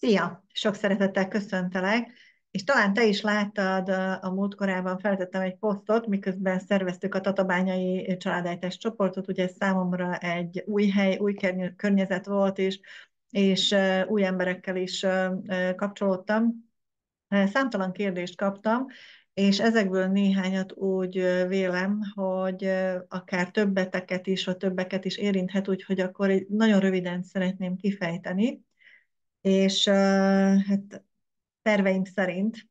Szia! Sok szeretettel köszöntelek, és talán te is láttad, a múltkorában feltettem egy posztot, miközben szerveztük a tatabányai családállítás csoportot, ugye ez számomra egy új hely, új környezet volt is, és új emberekkel is kapcsolódtam. Számtalan kérdést kaptam, és ezekből néhányat úgy vélem, hogy akár többeteket is, vagy többeket is érinthet, úgyhogy akkor nagyon röviden szeretném kifejteni. És hát terveim szerint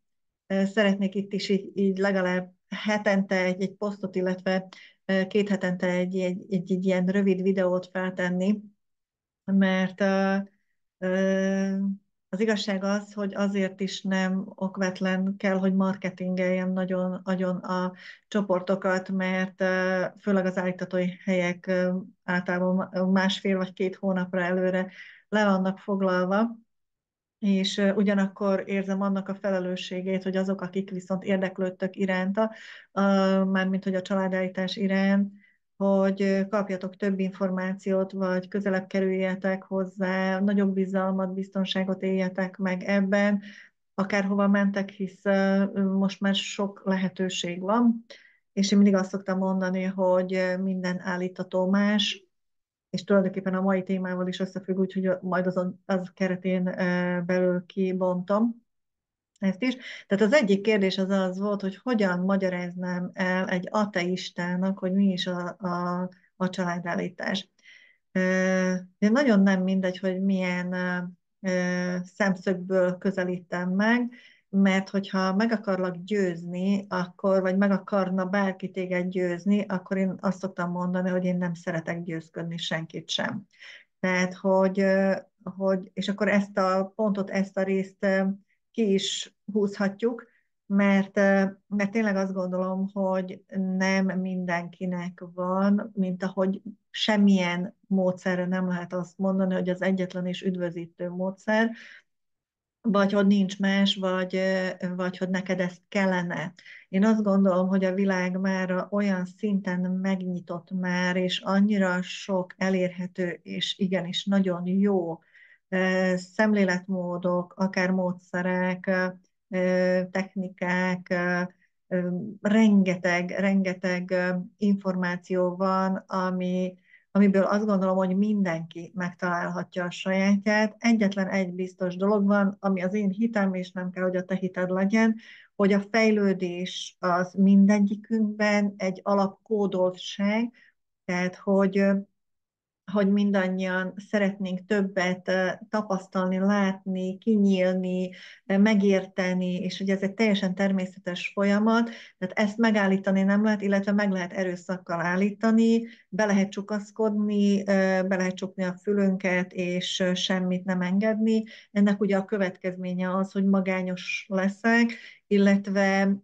szeretnék itt is így legalább hetente egy posztot, illetve két hetente egy ilyen rövid videót feltenni, mert az igazság az, hogy azért is nem okvetlen kell, hogy marketingeljem nagyon agyon a csoportokat, mert főleg az állítatói helyek általában másfél vagy két hónapra előre le vannak foglalva, és ugyanakkor érzem annak a felelősségét, hogy azok, akik viszont érdeklődtek iránta, mármint hogy a családállítás iránt, hogy kapjatok több információt, vagy közelebb kerüljetek hozzá, nagyobb bizalmat, biztonságot éljetek meg ebben, akárhova mentek, hisz most már sok lehetőség van, és én mindig azt szoktam mondani, hogy minden állítató más, és tulajdonképpen a mai témával is összefügg, úgyhogy majd az keretén belül kibontom ezt is. Tehát az egyik kérdés az az volt, hogy hogyan magyaráznám el egy ateistának, hogy mi is a családállítás. De nagyon nem mindegy, hogy milyen szemszögből közelítem meg, mert hogyha meg akarlak győzni, akkor, vagy meg akarna bárki téged győzni, akkor én azt szoktam mondani, hogy én nem szeretek győzködni senkit sem. Tehát, és akkor ezt a pontot, ezt a részt ki is húzhatjuk, mert tényleg azt gondolom, hogy nem mindenkinek van, mint ahogy semmilyen módszerre nem lehet azt mondani, hogy az egyetlen és üdvözítő módszer, vagy hogy nincs más, vagy hogy neked ezt kellene. Én azt gondolom, hogy a világ már olyan szinten megnyitott már, és annyira sok elérhető, és igenis nagyon jó szemléletmódok, akár módszerek, technikák, rengeteg információ van, amiből azt gondolom, hogy mindenki megtalálhatja a sajátját. Egyetlen egy biztos dolog van, ami az én hitem, és nem kell, hogy a te hited legyen, hogy a fejlődés az mindegyikünkben egy alapkódoltság, tehát hogy mindannyian szeretnénk többet tapasztalni, látni, kinyílni, megérteni, és hogy ez egy teljesen természetes folyamat, tehát ezt megállítani nem lehet, illetve meg lehet erőszakkal állítani, be lehet csukaszkodni, be lehet csukni a fülünket, és semmit nem engedni. Ennek ugye a következménye az, hogy magányos leszek, illetve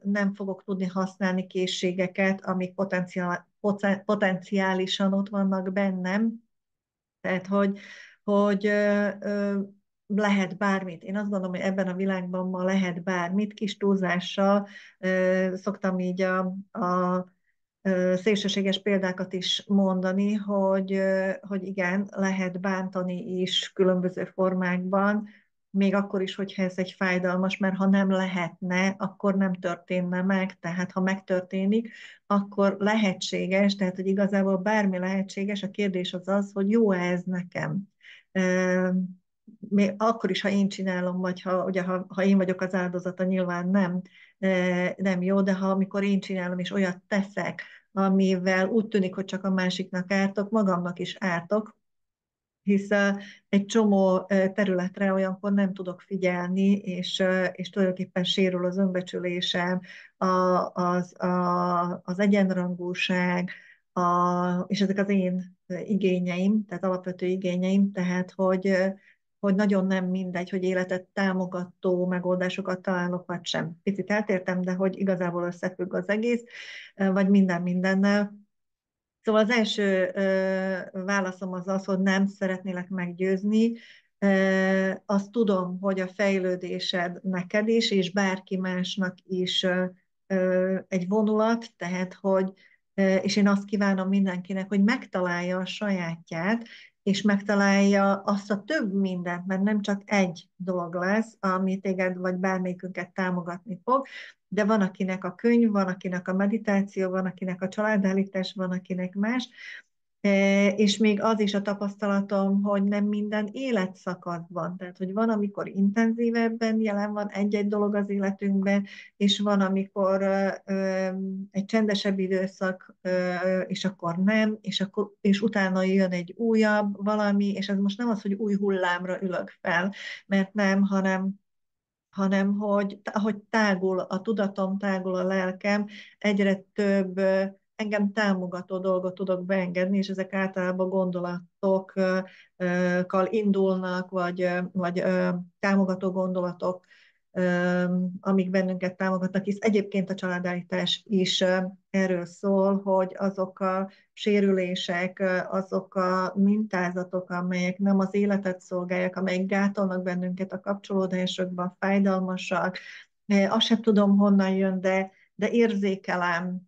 nem fogok tudni használni készségeket, amik potenciálisan ott vannak bennem, tehát hogy lehet bármit. Én azt gondolom, hogy ebben a világban ma lehet bármit, kis túlzással. Szoktam így a szélsőséges példákat is mondani, hogy igen, lehet bántani is különböző formákban, még akkor is, hogyha ez egy fájdalmas, mert ha nem lehetne, akkor nem történne meg, tehát ha megtörténik, akkor lehetséges, tehát hogy igazából bármi lehetséges, a kérdés az az, hogy jó-e ez nekem. Még akkor is, ha én csinálom, vagy ha én vagyok az áldozata, nyilván nem jó, de ha amikor én csinálom, és olyat teszek, amivel úgy tűnik, hogy csak a másiknak ártok, magamnak is ártok, hisz egy csomó területre olyankor nem tudok figyelni, és tulajdonképpen sérül az önbecsülésem, a, az egyenrangúság, és ezek az én igényeim, tehát alapvető igényeim, tehát hogy nagyon nem mindegy, hogy életet támogató megoldásokat találok, vagy sem. Picit eltértem, de hogy igazából összefügg az egész, vagy minden mindennel. Szóval az első válaszom az az, hogy nem szeretnélek meggyőzni. Azt tudom, hogy a fejlődésed neked is, és bárki másnak is egy vonulat, tehát és én azt kívánom mindenkinek, hogy megtalálja a sajátját, és megtalálja azt a több mindent, mert nem csak egy dolog lesz, ami téged vagy bármelyikünket támogatni fog, de van akinek a könyv, van akinek a meditáció, van akinek a családállítás, van akinek más, és még az is a tapasztalatom, hogy nem minden életszakaszban, tehát hogy van, amikor intenzívebben jelen van egy-egy dolog az életünkben, és van, amikor egy csendesebb időszak, és akkor nem, és utána jön egy újabb valami, és ez most nem az, hogy új hullámra ülök fel, mert nem, hanem hogy ahogy tágul a tudatom, tágul a lelkem, egyre több engem támogató dolgot tudok beengedni, és ezek általában gondolatokkal indulnak, vagy támogató gondolatok, amik bennünket támogatnak, hisz egyébként a családállítás is erről szól, hogy azok a sérülések, azok a mintázatok, amelyek nem az életet szolgálják, amelyek gátolnak bennünket a kapcsolódásokban, fájdalmasak. Azt sem tudom, honnan jön, de érzékelem,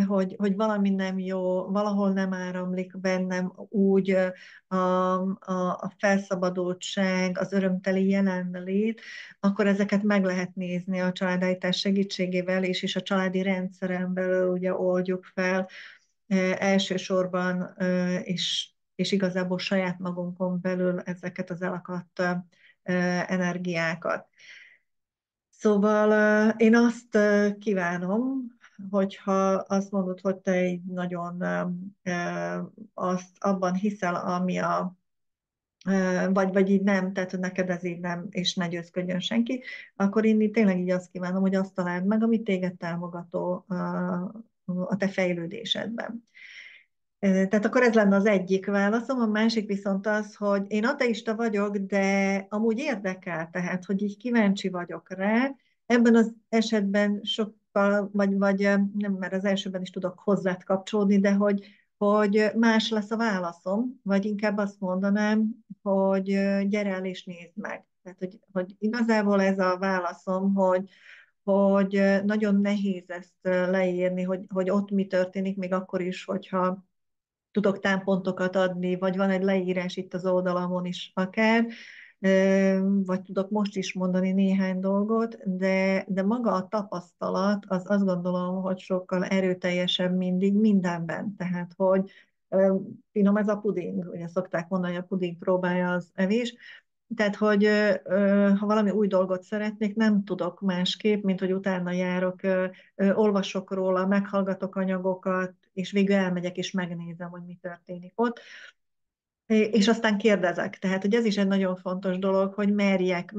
hogy valami nem jó, valahol nem áramlik bennem úgy a felszabadultság, az örömteli jelenlét, akkor ezeket meg lehet nézni a családállítás segítségével, és a családi rendszeren belül ugye oldjuk fel elsősorban, és igazából saját magunkon belül ezeket az elakadt energiákat. Szóval én azt kívánom, hogyha azt mondod, hogy te egy nagyon azt abban hiszel, ami vagy így nem, tehát hogy neked ez így nem, és ne győzködjön senki, akkor én így tényleg így azt kívánom, hogy azt találd meg, ami téged támogató a te fejlődésedben. Tehát akkor ez lenne az egyik válaszom, a másik viszont az, hogy én ateista vagyok, de amúgy érdekel, tehát, hogy így kíváncsi vagyok rá. Ebben az esetben sokkal, vagy nem, mert az elsőben is tudok hozzád kapcsolódni, de hogy más lesz a válaszom, vagy inkább azt mondanám, hogy gyere el és nézd meg. Tehát, hogy igazából ez a válaszom, hogy nagyon nehéz ezt leírni, hogy ott mi történik, még akkor is, hogyha tudok támpontokat adni, vagy van egy leírás itt az oldalamon is akár, vagy tudok most is mondani néhány dolgot, de maga a tapasztalat, az azt gondolom, hogy sokkal erőteljesebb mindig mindenben. Tehát, hogy finom ez a puding, ugye szokták mondani, hogy a puding próbálja az evés, tehát, hogy ha valami új dolgot szeretnék, nem tudok másképp, mint hogy utána járok, olvasok róla, meghallgatok anyagokat, és végül elmegyek és megnézem, hogy mi történik ott. És aztán kérdezek. Tehát, hogy ez is egy nagyon fontos dolog, hogy merjek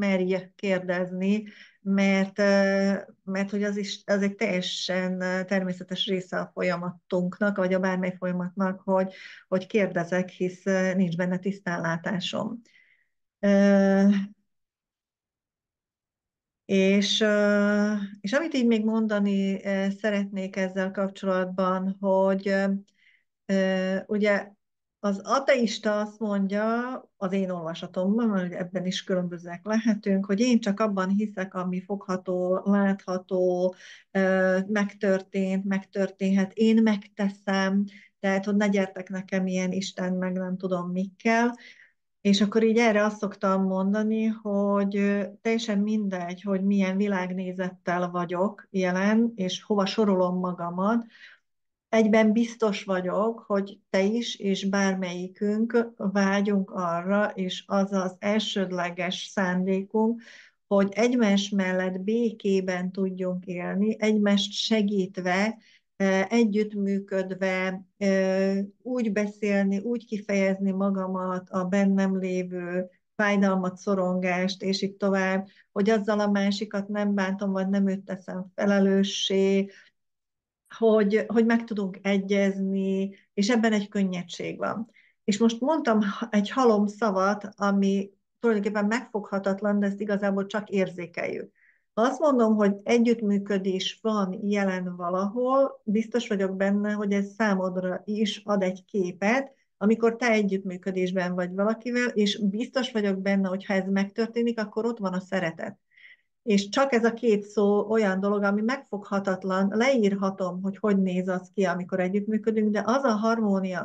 kérdezni, mert hogy az egy teljesen természetes része a folyamatunknak, vagy a bármely folyamatnak, hogy kérdezek, hisz nincs benne tisztánlátásom. És amit így még mondani szeretnék ezzel kapcsolatban, hogy ugye az ateista azt mondja, az én olvasatomban, mert ebben is különbözőek lehetünk, hogy én csak abban hiszek, ami fogható, látható, megtörténhet, én megteszem, tehát, hogy ne gyertek nekem ilyen Isten, meg nem tudom mikkel, és akkor így erre azt szoktam mondani, hogy teljesen mindegy, hogy milyen világnézettel vagyok jelen, és hova sorolom magamat, egyben biztos vagyok, hogy te is, és bármelyikünk vágyunk arra, és az az elsődleges szándékunk, hogy egymás mellett békében tudjunk élni, egymást segítve, együttműködve, úgy beszélni, úgy kifejezni magamat, a bennem lévő fájdalmat, szorongást, és így tovább, hogy azzal a másikat nem bántom, vagy nem őt teszem felelőssé, hogy meg tudunk egyezni, és ebben egy könnyedség van. És most mondtam egy halom szavat, ami tulajdonképpen megfoghatatlan, de ezt igazából csak érzékeljük. Ha azt mondom, hogy együttműködés van jelen valahol, biztos vagyok benne, hogy ez számodra is ad egy képet, amikor te együttműködésben vagy valakivel, és biztos vagyok benne, hogy ha ez megtörténik, akkor ott van a szeretet. És csak ez a két szó olyan dolog, ami megfoghatatlan, leírhatom, hogy néz az ki, amikor együttműködünk, de az a harmónia,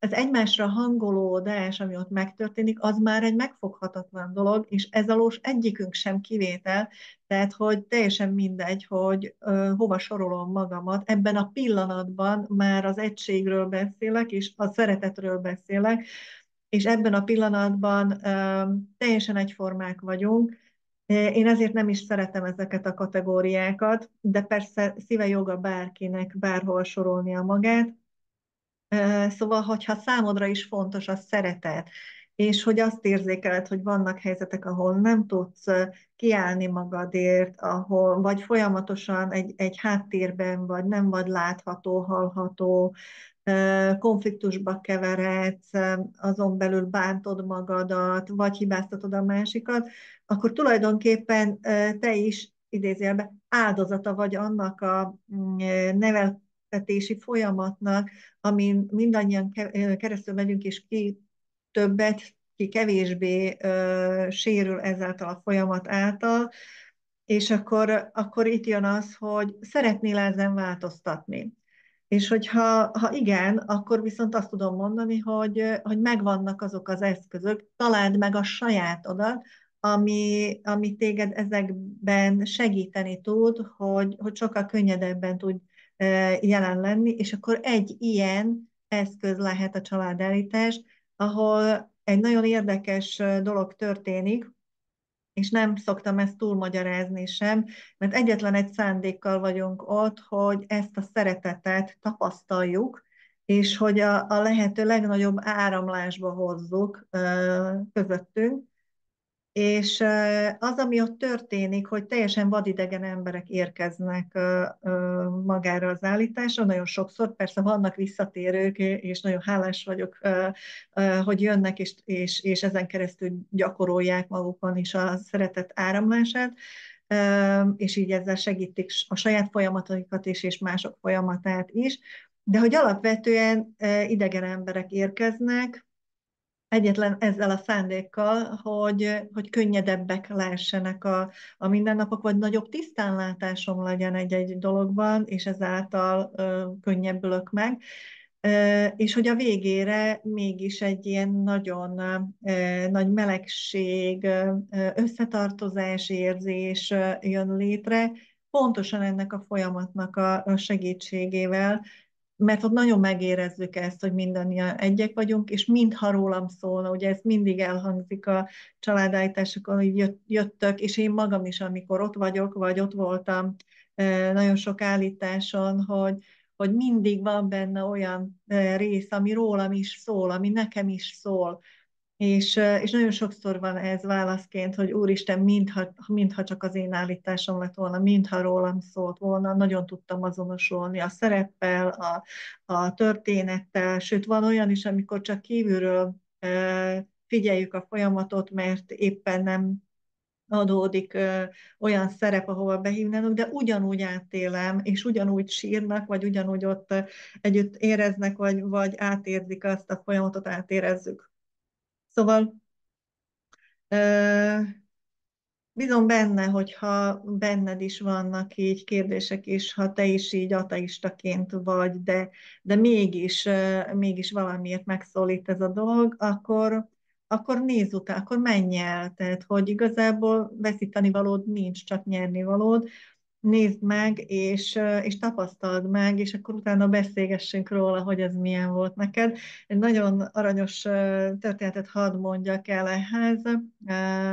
az egymásra hangolódás, ami ott megtörténik, az már egy megfoghatatlan dolog, és ez alól egyikünk sem kivétel, tehát hogy teljesen mindegy, hogy hova sorolom magamat. Ebben a pillanatban már az egységről beszélek, és a szeretetről beszélek, és ebben a pillanatban teljesen egyformák vagyunk. Én ezért nem is szeretem ezeket a kategóriákat, de persze szíve joga bárkinek bárhol sorolnia magát. Szóval, hogyha számodra is fontos a szeretet, és hogy azt érzékeled, hogy vannak helyzetek, ahol nem tudsz kiállni magadért, ahol vagy folyamatosan egy háttérben vagy, nem vagy látható, hallható, konfliktusba keveredsz, azon belül bántod magadat, vagy hibáztatod a másikat, akkor tulajdonképpen te is idézőjelben áldozata vagy annak a neveltetési folyamatnak, amin mindannyian keresztül megyünk, és ki többet, ki kevésbé sérül ezáltal a folyamat által, és akkor itt jön az, hogy szeretnél ezen változtatni. És ha igen, akkor viszont azt tudom mondani, hogy megvannak azok az eszközök, találd meg a sajátodat, ami téged ezekben segíteni tud, hogy sokkal könnyedebben tud jelen lenni, és akkor egy ilyen eszköz lehet a családállítás, ahol egy nagyon érdekes dolog történik, és nem szoktam ezt túlmagyarázni sem, mert egyetlen egy szándékkal vagyunk ott, hogy ezt a szeretetet tapasztaljuk, és hogy a lehető legnagyobb áramlásba hozzuk közöttünk, és az, ami ott történik, hogy teljesen vadidegen emberek érkeznek magára az állításra, nagyon sokszor, persze vannak visszatérők, és nagyon hálás vagyok, hogy jönnek, és ezen keresztül gyakorolják magukon is a szeretet áramlását, és így ezzel segítik a saját folyamataikat is, és mások folyamatát is. De hogy alapvetően idegen emberek érkeznek, egyetlen ezzel a szándékkal, hogy könnyedebbek lehessenek a mindennapok, vagy nagyobb tisztánlátásom legyen egy-egy dologban, és ezáltal könnyebbülök meg. És hogy a végére mégis egy ilyen nagyon nagy melegség, összetartozás érzés jön létre, pontosan ennek a folyamatnak a segítségével, mert ott nagyon megérezzük ezt, hogy mindannyian egyek vagyunk, és mintha rólam szólna, ugye ez mindig elhangzik a családállításokon, hogy jöttök, és én magam is, amikor ott vagyok, vagy ott voltam nagyon sok állításon, hogy mindig van benne olyan rész, ami rólam is szól, ami nekem is szól, és nagyon sokszor van ez válaszként, hogy Úristen, mintha csak az én állításom lett volna, mintha rólam szólt volna, nagyon tudtam azonosulni a szereppel, a történettel, sőt van olyan is, amikor csak kívülről figyeljük a folyamatot, mert éppen nem adódik olyan szerep, ahova behívnának, de ugyanúgy átélem, és ugyanúgy sírnak, vagy ugyanúgy ott együtt éreznek, vagy átérzik azt a folyamatot, átérezzük. Szóval bízom benne, hogyha benned is vannak így kérdések is, ha te is így ateistaként vagy, de mégis valamiért megszólít ez a dolog, akkor nézz utána, akkor menj el. Tehát, hogy igazából veszíteni valód nincs, csak nyerni valód, nézd meg, és tapasztald meg, és akkor utána beszélgessünk róla, hogy ez milyen volt neked. Egy nagyon aranyos történetet hadd mondjak el ehhez.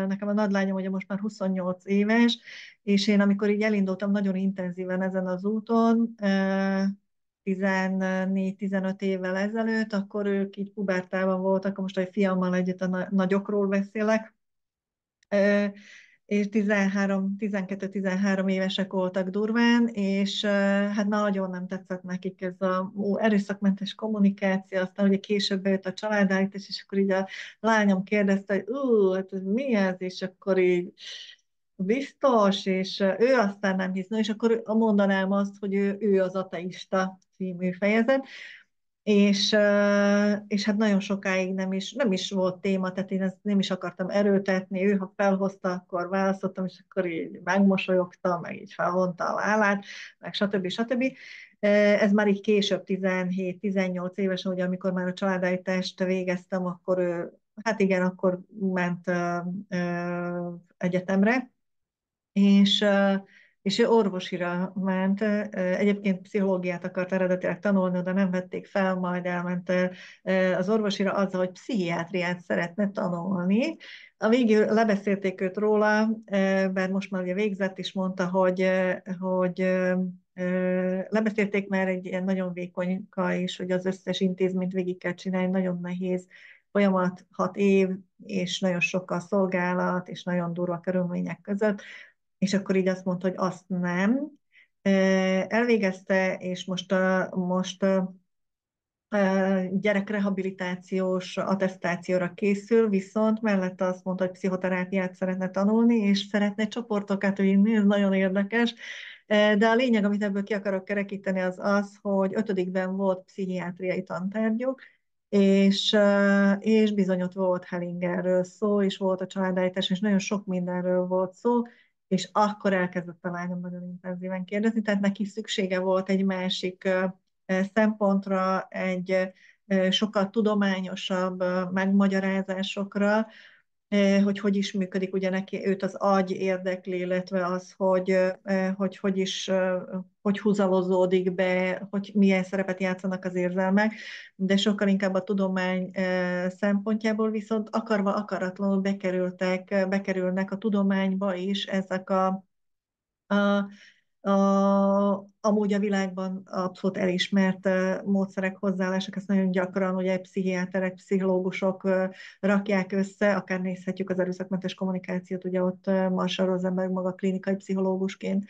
Nekem a nagylányom ugye most már 28 éves, és én amikor így elindultam nagyon intenzíven ezen az úton, 14-15 évvel ezelőtt, akkor ők így pubertában voltak, most a fiammal együtt a nagyokról beszélek, és 12-13 évesek voltak durván, és hát nagyon nem tetszett nekik ez a erőszakmentes kommunikáció, aztán ugye később bejött a családállítás, és akkor így a lányom kérdezte, hogy hát ez mi ez, és akkor így biztos, és ő aztán nem hisz, na, és akkor mondanám azt, hogy ő az ateista című fejezet, és hát nagyon sokáig nem is volt téma, tehát én ezt nem is akartam erőltetni, ő ha felhozta, akkor választottam, és akkor így megmosolyogtam, meg így felvonta a vállát, meg stb. Ez már így később, 17-18 évesen, ugye amikor már a családállítást végeztem, akkor ő, hát igen, akkor ment egyetemre, és, és ő orvosira ment. Egyébként pszichológiát akart eredetileg tanulni, de nem vették fel, majd elment az orvosira azzal, hogy pszichiátriát szeretne tanulni. A végül lebeszélték őt róla, bár most már ugye végzett, és mondta, hogy lebeszélték, mert egy ilyen nagyon vékonyka, és hogy az összes intézményt végig kell csinálni, nagyon nehéz folyamat, 6 év, és nagyon sok a szolgálat, és nagyon durva körülmények között, és akkor így azt mondta, hogy azt nem. Elvégezte, és most gyerekrehabilitációs attesztációra készül, viszont mellette azt mondta, hogy pszichoterápiát szeretne tanulni, és szeretne csoportokat vinni, ez nagyon érdekes. De a lényeg, amit ebből ki akarok kerekíteni, az az, hogy ötödikben volt pszichiátriai tantárgyuk, és bizony ott volt Hellingerről szó, és volt a családállítás, és nagyon sok mindenről volt szó, és akkor elkezdett a lányom nagyon intenzíven kérdezni, tehát neki szüksége volt egy másik szempontra, egy sokkal tudományosabb megmagyarázásokra, hogy is működik, ugye neki őt az agy érdekli, illetve az, hogy húzalozódik be, hogy milyen szerepet játszanak az érzelmek, de sokkal inkább a tudomány szempontjából viszont akarva akaratlanul bekerülnek a tudományba is ezek a amúgy a világban abszolút elismert módszerek, hozzáállások, ezt nagyon gyakran ugye pszichiáterek, pszichológusok rakják össze, akár nézhetjük az erőszakmentes kommunikációt, ugye ott Marshall Rosenberg maga klinikai pszichológusként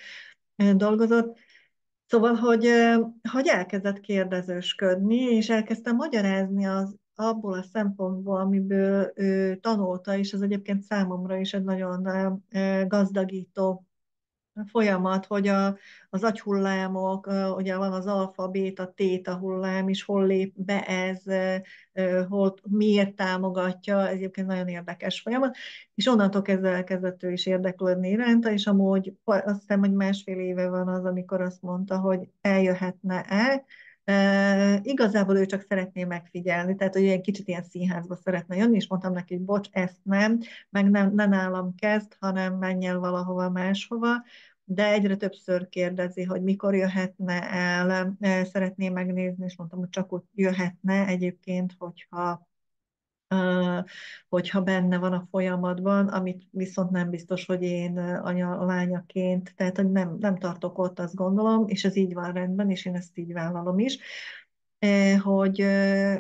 dolgozott. Szóval, hogy elkezdett kérdezősködni, és elkezdtem magyarázni abból a szempontból, amiből ő tanulta, és ez egyébként számomra is egy nagyon gazdagító folyamat, hogy az agyhullámok, ugye van az alfa, béta, téta hullám is, hol lép be ez, hol, miért támogatja, ez egyébként nagyon érdekes folyamat, és onnantól kezdve elkezdett ő is érdeklődni iránta, és amúgy azt hiszem, hogy 1,5 éve van az, amikor azt mondta, hogy eljöhetne-e. Igazából ő csak szeretné megfigyelni, tehát hogy egy kicsit ilyen színházba szeretne jönni, és mondtam neki, hogy bocs, ezt nem, meg nem, ne nálam kezd, hanem menj el valahova máshova, de egyre többször kérdezi, hogy mikor jöhetne el, szeretné megnézni, és mondtam, hogy csak úgy jöhetne egyébként, hogyha benne van a folyamatban, amit viszont nem biztos, hogy én lányaként, tehát hogy nem tartok ott, azt gondolom, és ez így van rendben, és én ezt így vállalom is,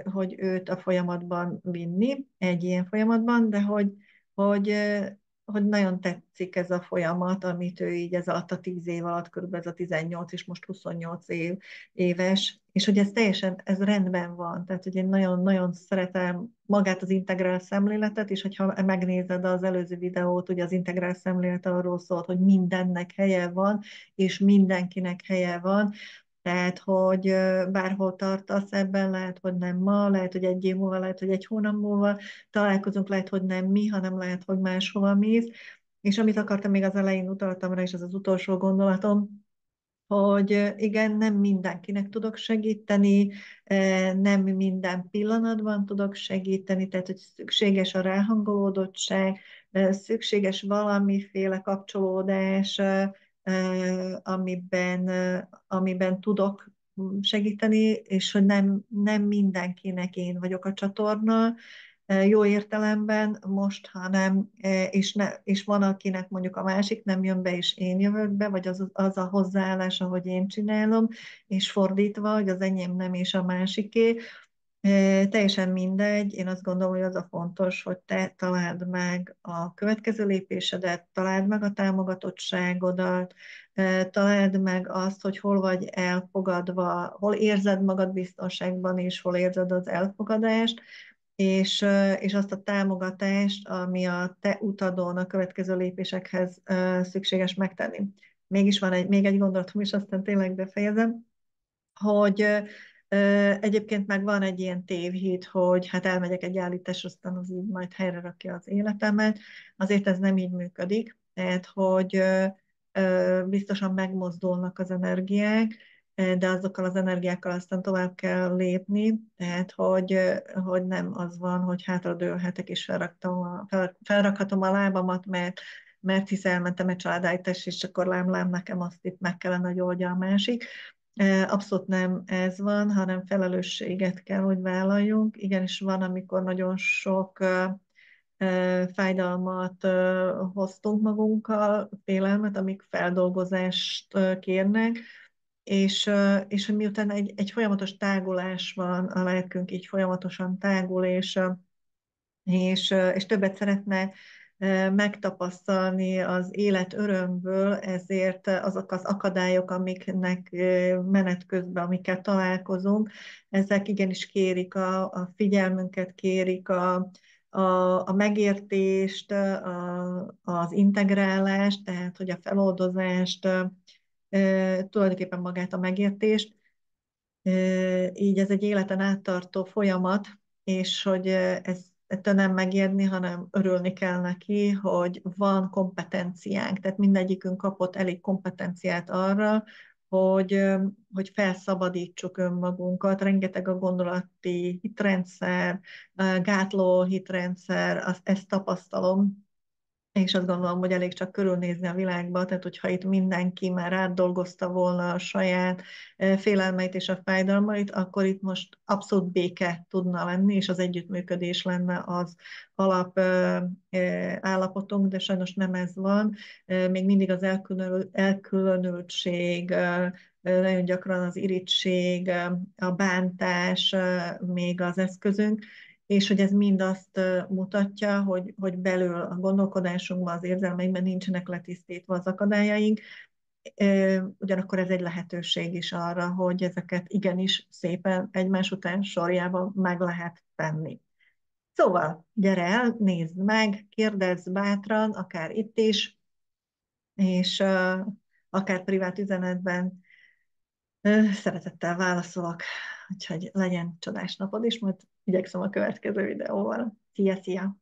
hogy őt a folyamatban vinni, egy ilyen folyamatban, de hogy, hogy nagyon tetszik ez a folyamat, amit ő így ez alatt a 10 év alatt, körülbelül ez a 18 és most 28 éves, és hogy ez teljesen, ez rendben van. Tehát, hogy én nagyon-nagyon szeretem magát az integrál szemléletet, és hogyha megnézed az előző videót, ugye az integrál szemlélet arról szólt, hogy mindennek helye van, és mindenkinek helye van, tehát, hogy bárhol tartasz ebben, lehet, hogy nem ma, lehet, hogy egy év múlva, lehet, hogy egy hónap múlva találkozunk, lehet, hogy nem mi, hanem lehet, hogy máshova mész. És amit akartam, még az elején utaltam rá, és ez az utolsó gondolatom, hogy igen, nem mindenkinek tudok segíteni, nem minden pillanatban tudok segíteni, tehát hogy szükséges a ráhangolódottság, szükséges valamiféle kapcsolódás, amiben tudok segíteni, és hogy nem mindenkinek én vagyok a csatorna, jó értelemben most, hanem, és van, akinek mondjuk a másik nem jön be, és én jövök be, vagy az a hozzáállás, ahogy én csinálom, és fordítva, hogy az enyém nem, és a másiké. Teljesen mindegy, én azt gondolom, hogy az a fontos, hogy te találd meg a következő lépésedet, találd meg a támogatottságodat, találd meg azt, hogy hol vagy elfogadva, hol érzed magad biztonságban, és hol érzed az elfogadást, és azt a támogatást, ami a te utadon a következő lépésekhez szükséges megtenni. Mégis van még egy gondolatom, és aztán tényleg befejezem, hogy egyébként meg van egy ilyen tévhit, hogy hát elmegyek egy állításra, aztán az így majd helyre rakja az életemet. Azért ez nem így működik, tehát hogy biztosan megmozdulnak az energiák, de azokkal az energiákkal aztán tovább kell lépni, tehát hogy nem az van, hogy hátradőlhetek és felrakhatom a lábamat, mert hisz elmentem egy családállítás, és akkor lám, nekem azt itt meg kellene, hogy oldja a másik. Abszolút nem ez van, hanem felelősséget kell, hogy vállaljunk. Igenis van, amikor nagyon sok fájdalmat hoztunk magunkkal, félelmet, amik feldolgozást kérnek, és hogy miután egy folyamatos tágulás van, a lelkünk így folyamatosan tágul, és többet szeretne megtapasztalni az élet örömből, ezért azok az akadályok, amiknek menet közben, amikkel találkozunk, ezek igenis kérik a figyelmünket, kérik a, a megértést, az integrálást, tehát hogy a feloldozást, tulajdonképpen magát a megértést. Így ez egy életen áttartó folyamat, és hogy ettől nem megijedni, hanem örülni kell neki, hogy van kompetenciánk, tehát mindegyikünk kapott elég kompetenciát arra, hogy felszabadítsuk önmagunkat. Rengeteg a gondolati hitrendszer, gátló hitrendszer, ezt tapasztalom, és azt gondolom, hogy elég csak körülnézni a világba, tehát hogyha itt mindenki már átdolgozta volna a saját félelmeit és a fájdalmait, akkor itt most abszolút béke tudna lenni, és az együttműködés lenne az alap állapotunk, de sajnos nem ez van. Még mindig az elkülönültség, nagyon gyakran az irigység, a bántás még az eszközünk, és hogy ez mind azt mutatja, hogy belül a gondolkodásunkban, az érzelmeinkben nincsenek letisztítva az akadályaink, ugyanakkor ez egy lehetőség is arra, hogy ezeket igenis szépen egymás után sorjában meg lehet tenni. Szóval, gyere el, nézd meg, kérdezz bátran, akár itt is, és akár privát üzenetben szeretettel válaszolok, úgyhogy legyen csodás napod is, majd igyekszem a következő videóval. Szia, szia!